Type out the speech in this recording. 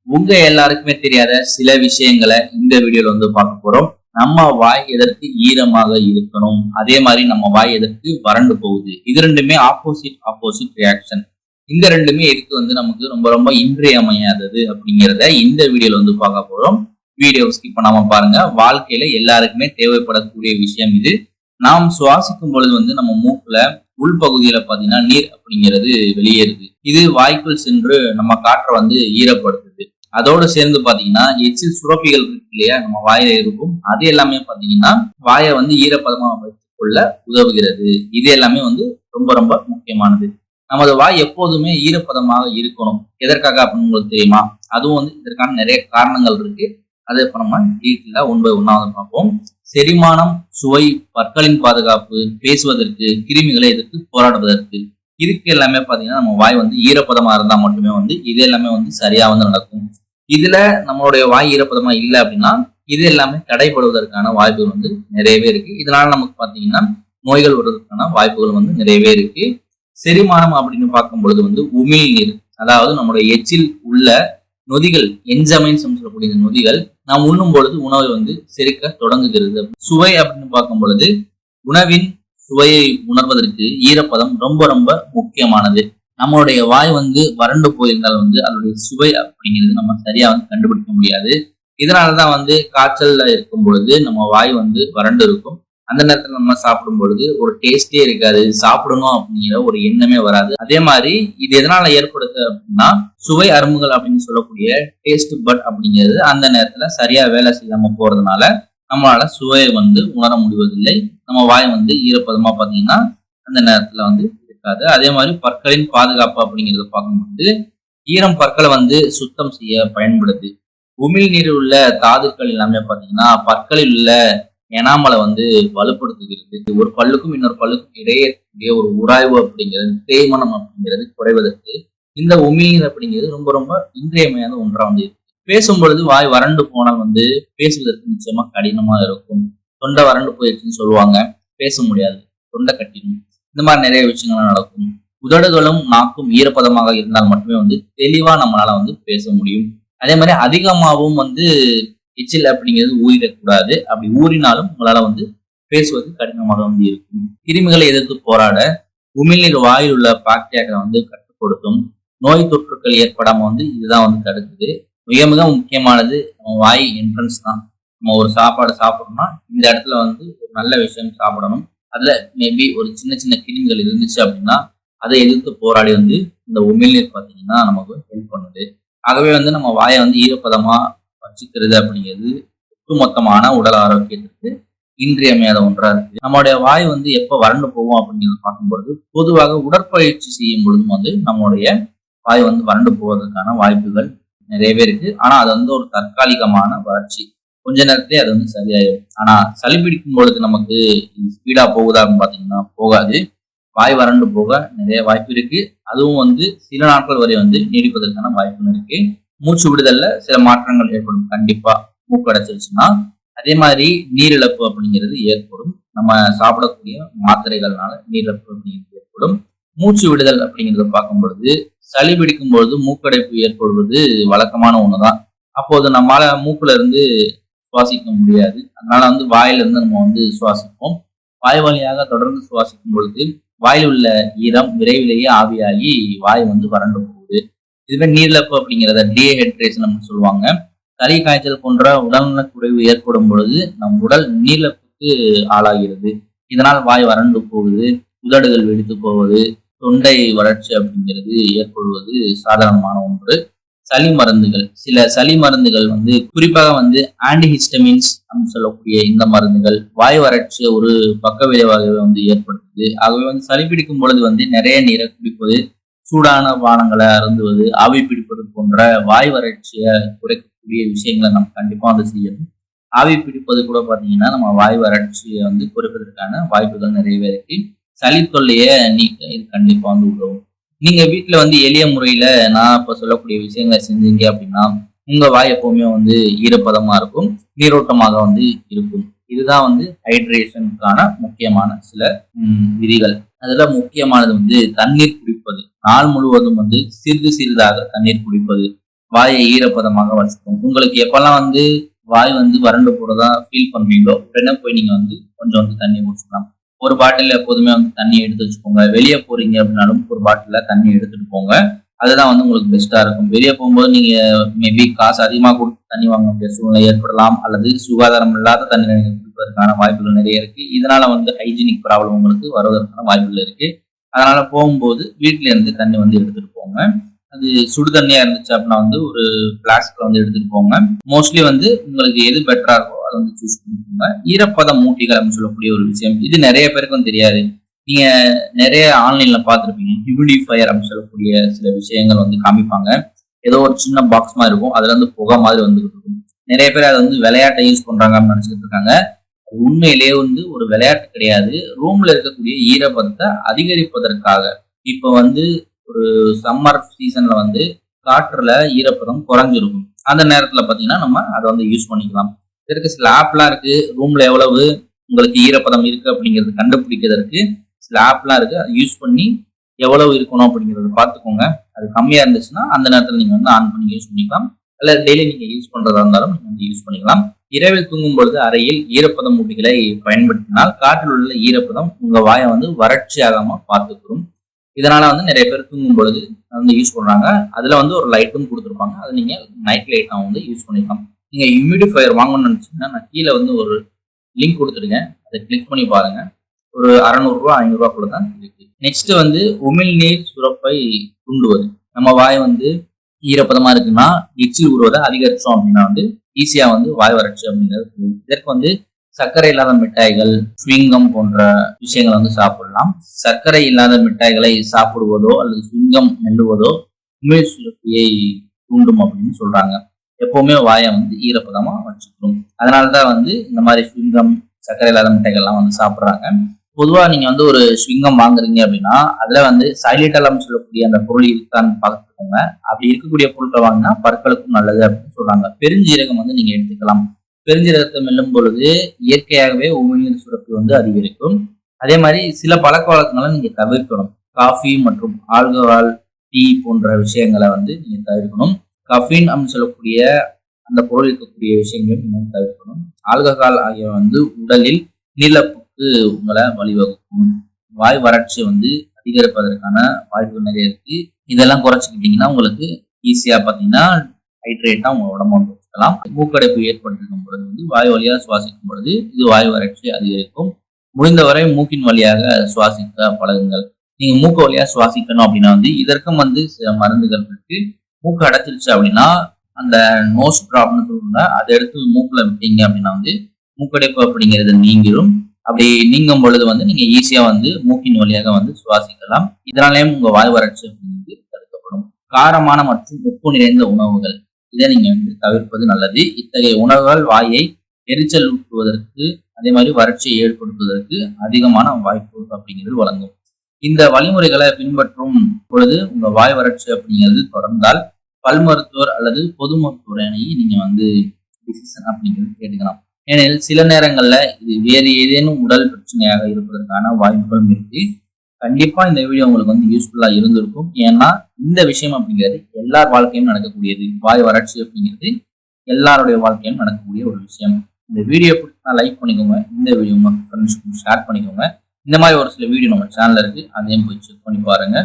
உங்க எல்லாருக்குமே தெரியாத சில விஷயங்களை இந்த வீடியோல வந்து பார்க்க போறோம். நம்ம வாய் எதற்கு ஈரமாக இருக்கணும், அதே மாதிரி நம்ம வாய் எதற்கு வறண்டு போகுது, இது ரெண்டுமே ஆப்போசிட் ரியாக்ஷன். இந்த ரெண்டுமே இதுக்கு வந்து நமக்கு ரொம்ப ரொம்ப இன்றியமையாதது அப்படிங்கிறத இந்த வீடியோல வந்து பார்க்க போறோம். வீடியோ ஸ்கிப் பண்ணாம பாருங்க. வாழ்க்கையில எல்லாருக்குமே தேவைப்படக்கூடிய விஷயம் இது. நாம் சுவாசிக்கும் பொழுது வந்து நம்ம மூக்குல உள்பகுதியில பாத்தீங்கன்னா நீர் அப்படிங்கிறது வெளியேறுது. இது வாய்க்குள் சென்று நம்ம காற்றை வந்து ஈரப்படுத்துது. அதோடு சேர்ந்து பாத்தீங்கன்னா எச்சில் சுரப்பிகள் இருக்கு இல்லையா, நம்ம வாயில இருக்கும். அது எல்லாமே பாத்தீங்கன்னா வாயை வந்து ஈரப்பதமா வைத்துக் கொள்ள உதவுகிறது. இது எல்லாமே வந்து ரொம்ப ரொம்ப முக்கியமானது. நமது வாய் எப்போதுமே ஈரப்பதமாக இருக்கணும். எதற்காக அப்படின்னு உங்களுக்கு தெரியுமா? அதுவும் வந்து இதற்கான நிறைய காரணங்கள் இருக்கு. அதை இப்ப நம்ம டீட்டெயிலா ஒன் பை ஒன்னா பார்ப்போம். செரிமானம், சுவை, பற்களின் பாதுகாப்பு, பேசுவதற்கு, கிருமிகளை எதிர்த்து போராடுவதற்கு, இதுக்கு எல்லாமே பாத்தீங்கன்னா நம்ம வாய் வந்து ஈரப்பதமா இருந்தா மட்டுமே வந்து இது எல்லாமே வந்து சரியா வந்து நடக்கும். இதுல நம்மளுடைய வாய் ஈரப்பதமா இல்லை அப்படின்னா இது எல்லாமே தடைபடுவதற்கான வாய்ப்புகள் வந்து நிறையவே இருக்கு. இதனால நமக்கு பாத்தீங்கன்னா நோய்கள் வருவதற்கான வாய்ப்புகள் வந்து நிறையவே இருக்கு. செரிமானம் அப்படின்னு பார்க்கும் பொழுது வந்து உமிழ்நீர், அதாவது நம்மளுடைய எச்சில் உள்ள நொதிகள், என்சைம்ஸ் சொல்லக்கூடிய நொதிகள் நாம் உண்ணும் பொழுது உணவை வந்து செரிக்க தொடங்குகிறது. சுவை அப்படின்னு பார்க்கும் பொழுது உணவின் சுவையை உணர்வதற்கு ஈரப்பதம் ரொம்ப ரொம்ப முக்கியமானது. நம்மளுடைய வாய் வந்து வறண்டு போயிருந்தால் வந்து அதனுடைய சுவை அப்படிங்கிறது நம்ம சரியா வந்து கண்டுபிடிக்க முடியாது. இதனாலதான் வந்து காய்ச்சல்ல இருக்கும் பொழுது நம்ம வாய் வந்து வறண்டு இருக்கும். அந்த நேரத்துல நம்ம சாப்பிடும் பொழுது ஒரு டேஸ்டே இருக்காது, சாப்பிடணும் அப்படிங்கிற ஒரு எண்ணமே வராது. அதே மாதிரி இது எதனால ஏற்படுது அப்படின்னா சுவை அரும்புகள் அப்படின்னு சொல்லக்கூடிய டேஸ்ட் பட் அப்படிங்கிறது அந்த நேரத்துல சரியா வேலை செய்யாம போறதுனால நம்மளால சுவையை வந்து உணர முடிவதில்லை. நம்ம வாய் வந்து ஈரப்பதமா பாத்தீங்கன்னா அந்த நேரத்துல வந்து இருக்காது. அதே மாதிரி பற்களின் பாதுகாப்பு அப்படிங்கிறத பார்க்கும்போது ஈரம் பற்களை வந்து சுத்தம் செய்ய பயன்படுது. உமிழ்நீரில் உள்ள தாதுக்கள் எல்லாமே பாத்தீங்கன்னா பற்களில் உள்ள எனாமலை வந்து வலுப்படுத்துகிறது. ஒரு பல்லுக்கும் இன்னொரு பல்லுக்கும் இடையே இருக்கக்கூடிய ஒரு உராய்வு அப்படிங்கிறது, தேய்மானம் அப்படிங்கிறது குறைவதற்கு இந்த உமிழ்நீர் அப்படிங்கிறது ரொம்ப ரொம்ப இன்றியமையாத ஒன்றா வந்து இருக்கு. பேசும் பொழுது வாய் வறண்டு போனால் வந்து பேசுவதற்கு நிச்சயமா கடினமா இருக்கும். தொண்டை வறண்டு போயிடுச்சுன்னு சொல்லுவாங்க, பேச முடியாது, தொண்டை கட்டிடும். இந்த மாதிரி நிறைய விஷயங்கள்லாம் நடக்கும். உதடுகளும் நாக்கும் ஈரப்பதமாக இருந்தால் மட்டுமே வந்து தெளிவா நம்மளால வந்து பேச முடியும். அதே மாதிரி அதிகமாகவும் வந்து எச்சில் அப்படிங்கிறது ஊறிடக்கூடாது. அப்படி ஊறினாலும் உங்களால வந்து பேசுவது கடினமாக வந்து இருக்கும். கிருமிகளை எதிர்த்து போராட உமிழ்நீர் வாயில் உள்ள பாக்டீரியாக்களை வந்து கட்டுப்படுத்தும். நோய் தொற்றுக்கள் ஏற்படாம வந்து இதுதான் வந்து தடுக்குது. மிக மிக முக்கியமானது நம்ம வாய் என்ட்ரன்ஸ் தான். நம்ம ஒரு சாப்பாடு சாப்பிடணும்னா இந்த இடத்துல வந்து ஒரு நல்ல விஷயம் சாப்பிடணும். அதுல மேபி ஒரு சின்ன சின்ன கிருமிகள் இருந்துச்சு அப்படின்னா அதை எதிர்த்து போராடி வந்து இந்த உமிழ்நீர் பார்த்தீங்கன்னா நமக்கு ஹெல்ப் பண்ணுது. ஆகவே வந்து நம்ம வாயை வந்து ஈரப்பதமா வச்சுக்கிறது அப்படிங்கிறது ஒட்டுமொத்தமான உடல் ஆரோக்கியத்திற்கு இன்றியமையாத ஒன்றா இருக்கு. நம்மளுடைய வாய் வந்து எப்ப வறண்டு போகும் அப்படிங்கிறத பார்க்கும்பொழுது பொதுவாக உடற்பயிற்சி செய்யும் பொழுதும் வந்து நம்மளுடைய வாய் வந்து வறண்டு போவதற்கான வாய்ப்புகள் நிறையவே இருக்கு. ஆனா அது வந்து ஒரு தற்காலிகமான வறட்சி, கொஞ்ச நேரத்திலே அது வந்து சரியாயிடும். ஆனா சளி பிடிக்கும் பொழுது நமக்கு ஸ்பீடா போகுதா அப்படின்னு பாத்தீங்கன்னா போகாது. வாய் வறண்டு போக நிறைய வாய்ப்பு இருக்கு. அதுவும் வந்து சில நாட்கள் வரை வந்து நீடிப்பதற்கான வாய்ப்புகள் இருக்கு. மூச்சு விடுதல்ல சில மாற்றங்கள் ஏற்படும் கண்டிப்பா, மூக்கு அடைச்சிருச்சுன்னா. அதே மாதிரி நீரிழப்பு அப்படிங்கிறது ஏற்படும். நம்ம சாப்பிடக்கூடிய மாத்திரைகள்னால நீரிழப்பு அப்படிங்கிறது ஏற்படும். மூச்சு விடுதல் அப்படிங்கிறத பார்க்கும் பொழுது சளி பிடிக்கும் பொழுது மூக்கடைப்பு ஏற்படுவது வழக்கமான ஒண்ணுதான். அப்போது நம்மளால மூக்குல இருந்து சுவாசிக்க முடியாது. அதனால வந்து வாயில இருந்து நம்ம வந்து சுவாசிப்போம். வாய் வழியாக தொடர்ந்து சுவாசிக்கும் பொழுது வாயில் உள்ள ஈரம் விரைவிலேயே ஆவியாகி வாய் வந்து வறண்டு போகுது. இதுவே நீரிழப்பு அப்படிங்கிறத டீஹைட்ரேஷன் அப்படின்னு சொல்லுவாங்க. சளி காய்ச்சல் போன்ற உடல்நலக் குறைவு ஏற்படும் பொழுது நம் உடல் நீரிழப்புக்கு ஆளாகிறது. இதனால் வாய் வறண்டு போகுது, உதடுகள் வெடித்து போவது, தொண்டை வறட்சி அப்படிங்கிறது ஏற்படுவது சாதாரணமான ஒன்று. சளி மருந்துகள், சில சளி மருந்துகள் வந்து குறிப்பாக வந்து ஆன்டிஹிஸ்டமின்ஸ் அப்படின்னு சொல்லக்கூடிய இந்த மருந்துகள் வாய் வறட்சியை ஒரு பக்க விளைவாகவே வந்து ஏற்படுத்துது. ஆகவே வந்து சளி பிடிக்கும் பொழுது வந்து நிறைய நீரை குடிப்பது, சூடான பானங்களை அருந்துவது, ஆவி பிடிப்பது போன்ற வாய் வறட்சியை குறைக்கக்கூடிய விஷயங்களை நம்ம கண்டிப்பா வந்து செய்யணும். ஆவி பிடிப்பது கூட பாத்தீங்கன்னா நம்ம வாய் வறட்சியை வந்து குறைப்பதற்கான வாய்ப்புகள் நிறையவே இருக்கு. சளி தொல்லையை நீக்க இது கண்டிப்பா வந்து உதவும். நீங்க வீட்டுல வந்து எளிய முறையில நான் இப்ப சொல்லக்கூடிய விஷயங்களை செஞ்சீங்க அப்படின்னா உங்க வாய் எப்பவுமே வந்து ஈரப்பதமா இருக்கும், நீரோட்டமாக வந்து இருக்கும். இதுதான் வந்து ஹைட்ரேஷனுக்கான முக்கியமான சில விதிகள். அதுல முக்கியமானது வந்து தண்ணீர் குடிப்பது. நாள் முழுவதும் வந்து சிறிது சிறிதாக தண்ணீர் குடிப்பது. வாயை ஈரப்பதமாக வச்சுக்கோங்க. உங்களுக்கு எப்பெல்லாம் வந்து வாய் வந்து வறண்டு போறதா ஃபீல் பண்றீங்களோ உடனே போய் நீங்க வந்து கொஞ்சம் வந்து தண்ணி குடிச்சுக்கலாம். ஒரு பாட்டில் எப்போதுமே வந்து தண்ணி எடுத்து வச்சுக்கோங்க. வெளியே போறீங்க அப்படின்னாலும் ஒரு பாட்டில தண்ணி எடுத்துட்டு போங்க. அதுதான் வந்து உங்களுக்கு பெஸ்டா இருக்கும். வெளியே போகும்போது நீங்க மேபி காசு அதிகமா கொடுத்து தண்ணி வாங்க வேண்டிய சூழ்நிலை ஏற்படலாம், அல்லது சுகாதாரம் இல்லாத தண்ணி நீங்க குடிப்பதற்கான வாய்ப்புகள் நிறைய இருக்கு. இதனால வந்து ஹைஜீனிக் ப்ராப்ளம் உங்களுக்கு வருவதற்கான வாய்ப்புகள் இருக்கு. அதனால போகும்போது வீட்டுல இருந்து தண்ணி வந்து எடுத்துட்டு போங்க. அது சுடு தண்ணியா இருந்துச்சு அப்படின்னா வந்து ஒரு பிளாஸ்க்ல வந்து எடுத்துட்டு போங்க. மோஸ்ட்லி வந்து உங்களுக்கு எது பெட்டரா இருக்கோ அதை வந்து சூஸ் பண்ணிக்கோங்க. ஈரப்பதம் மூட்டிகள் அப்படின்னு சொல்லக்கூடிய ஒரு விஷயம், இது நிறைய பேருக்கும் தெரியாது. நீங்க நிறைய ஆன்லைன்ல பார்த்துருப்பீங்க. ஹியூமிடிஃபயர் அப்படின்னு சொல்லக்கூடிய சில விஷயங்கள் வந்து காமிப்பாங்க. ஏதோ ஒரு சின்ன பாக்ஸ் மாதிரி இருக்கும், அதுல இருந்து புகை மாதிரி வந்துகிட்டு இருக்கும். நிறைய பேர் அதை வந்து விளையாட்டை யூஸ் பண்றாங்க அப்படின்னு நினைச்சிட்டு இருக்காங்க. அது உண்மையிலேயே வந்து ஒரு விளையாட்டு கிடையாது. ரூம்ல இருக்கக்கூடிய ஈரப்பதத்தை அதிகரிப்பதற்காக. இப்ப வந்து ஒரு சம்மர் சீசன்ல வந்து காற்றுல ஈரப்பதம் குறைஞ்சிருக்கும். அந்த நேரத்துல பாத்தீங்கன்னா நம்ம அதை வந்து யூஸ் பண்ணிக்கலாம். இதற்கு சில ஆப்லாம் இருக்கு. ரூம்ல எவ்வளவு உங்களுக்கு ஈரப்பதம் இருக்கு அப்படிங்கிறது கண்டுபிடிக்கிறதுக்கு சில ஆப்லாம் இருக்கு. அதை யூஸ் பண்ணி எவ்வளவு இருக்கணும் அப்படிங்கறத பார்த்துக்கோங்க. அது கம்மியா இருந்துச்சுன்னா அந்த நேரத்துல நீங்க வந்து ஆன் பண்ணி யூஸ் பண்ணிக்கலாம். அல்ல டெய்லி நீங்க யூஸ் பண்றதா இருந்தாலும் நீங்க வந்து யூஸ் பண்ணிக்கலாம். இரவில் தூங்கும் பொழுது அறையில் ஈரப்பதம் மூட்டிகளை பயன்படுத்தினால் காற்றில் உள்ள ஈரப்பதம் உங்க வாயை வந்து வறட்சி ஆகாம பார்த்துக்கிறோம். இதனால வந்து நிறைய பேர் தூங்கும் பொழுது வந்து யூஸ் பண்றாங்க. அதுல வந்து ஒரு லைட்டும் கொடுத்துருப்பாங்க. அதை நீங்க நைட் லைட்டா வந்து யூஸ் பண்ணிக்கலாம். நீங்க ஹியூமிடிஃபயர் வாங்கணும்னு நினைச்சீங்கன்னா நான் கீழே வந்து ஒரு லிங்க் கொடுத்துருக்கேன். அதை கிளிக் பண்ணி பாருங்க. ஒரு 600 ரூபா 500 ரூபாக்குள்ள தான் இருக்கு. நெக்ஸ்ட் வந்து உமிழ்நீர் சுரப்பை தூண்டுவது. நம்ம வாய் வந்து ஈரப்பதமா இருக்குன்னா எச்சில் ஊறுவதை அதிகரிச்சோம் அப்படின்னா வந்து ஈஸியா வந்து வாய் வறட்சி அப்படிங்கிறது. இதற்கு வந்து சர்க்கரை இல்லாத மிட்டாய்கள், ஸ்விங்கம் போன்ற விஷயங்களை வந்து சாப்பிடலாம். சர்க்கரை இல்லாத மிட்டாய்களை சாப்பிடுவதோ அல்லது ஸ்விங்கம் மெல்லுவதோ உமிழ் சுரப்பியை தூண்டும் அப்படின்னு சொல்றாங்க. எப்பவுமே வாயை வந்து ஈரப்பதமா வச்சுக்கணும். அதனாலதான் வந்து இந்த மாதிரி ஸ்விங்கம், சர்க்கரை இல்லாத மிட்டாய்கள்லாம் வந்து சாப்பிடுறாங்க. பொதுவா நீங்க வந்து ஒரு ஸ்விங்கம் வாங்குறீங்க அப்படின்னா அதுல வந்து சைலிட்டலம் சொல்லக்கூடிய அந்த பொருள் இருக்கான்னு பார்த்துக்கோங்க. அப்படி இருக்கக்கூடிய பொருட்களை வாங்கினா பற்களுக்கும் நல்லது அப்படின்னு சொல்றாங்க. பெருஞ்சீரகம் வந்து நீங்க எடுத்துக்கலாம். பெருஞ்சீரகத்தை மெல்லும் பொழுது இயற்கையாகவே உமிழ்நீர் சுரப்பி வந்து அதிகரிக்கும். அதே மாதிரி சில பழக்க வழக்கங்களை நீங்க தவிர்க்கணும். காஃபி மற்றும் ஆல்கஹால், டீ போன்ற விஷயங்களை வந்து நீங்க தவிர்க்கணும். கஃபீன் அப்படின்னு சொல்லக்கூடிய அந்த பொருள் இருக்கக்கூடிய விஷயங்களையும் நீங்க தவிர்க்கணும். ஆல்கஹால் ஆகியவை வந்து உடலில் நீலப்புக்கு உங்களை வழிவகுக்கும். வாய் வறட்சி வந்து அதிகரிப்பதற்கான வாய்ப்பு நிறைய இருக்கு. இதெல்லாம் குறைச்சிக்கிட்டீங்கன்னா உங்களுக்கு ஈஸியா பாத்தீங்கன்னா ஹைட்ரேட்டா உங்க உடம்பு வந்து வச்சுக்கலாம். மூக்கடைப்பு ஏற்பட்டிருக்கும் பொழுது வந்து வாய் வழியாக சுவாசிக்கும் பொழுது இது வாய் வறட்சி அதிகரிக்கும். முடிந்தவரை மூக்கின் வழியாக சுவாசிக்க பழகுங்கள். நீங்க மூக்கு வழியா சுவாசிக்கணும் அப்படின்னா வந்து இதற்கும் வந்து சில மருந்துகள் இருக்கு. மூக்கு அடைச்சிருச்சு அப்படின்னா அந்த நோஸ் டிராப்னு சொல்லுவாங்க, அதை எடுத்து மூக்குல விட்டீங்க அப்படின்னா வந்து மூக்கடைப்பு அப்படிங்கிறது நீங்கிரும். அப்படி நீங்கும் பொழுது வந்து நீங்க ஈஸியா வந்து மூக்கின் வழியாக வந்து சுவாசிக்கலாம். இதனாலேயும் உங்க வாய் வறட்சி அப்படிங்கிறது தடுக்கப்படும். காரமான மற்றும் உப்பு நிறைந்த உணவுகள் இதை நீங்க வந்து தவிர்ப்பது நல்லது. இத்தகைய உணவுகள் வாயை எரிச்சல் ஊட்டுவதற்கு அதே மாதிரி வறட்சியை ஏற்படுத்துவதற்கு அதிகமான வாய்ப்பு அப்படிங்கிறது வழங்கும். இந்த வழிமுறைகளை பின்பற்றும் பொழுது உங்க வாய் வறட்சி அப்படிங்கிறது தொடர்ந்தால் பல் மருத்துவர் அல்லது பொது மருத்துவரை நீங்க வந்து டிசிஷன் அப்படிங்கிறது கேட்டுக்கலாம். ஏனெனில் சில நேரங்கள்ல இது வேறு ஏதேனும் உடல் பிரச்சனையாக இருப்பதற்கான வாய்ப்புகளும் இருக்கு. கண்டிப்பா இந்த வீடியோ உங்களுக்கு வந்து யூஸ்ஃபுல்லா இருந்திருக்கும். ஏன்னா இந்த விஷயம் அப்படிங்கிறது எல்லார் வாழ்க்கையும் நடக்கக்கூடியது. வாய் வறட்சி அப்படிங்கிறது எல்லாருடைய வாழ்க்கையும் நடக்கக்கூடிய ஒரு விஷயம். இந்த வீடியோ பிடிச்சா லைக் பண்ணிக்கோங்க. இந்த வீடியோ உங்க ஃப்ரெண்ட்ஸ்க்கு ஷேர் பண்ணிக்கோங்க. இந்த மாதிரி ஒரு சில வீடியோ நம்ம சேனல்ல இருக்கு, அதையும் போய் செக் பண்ணி பாருங்க.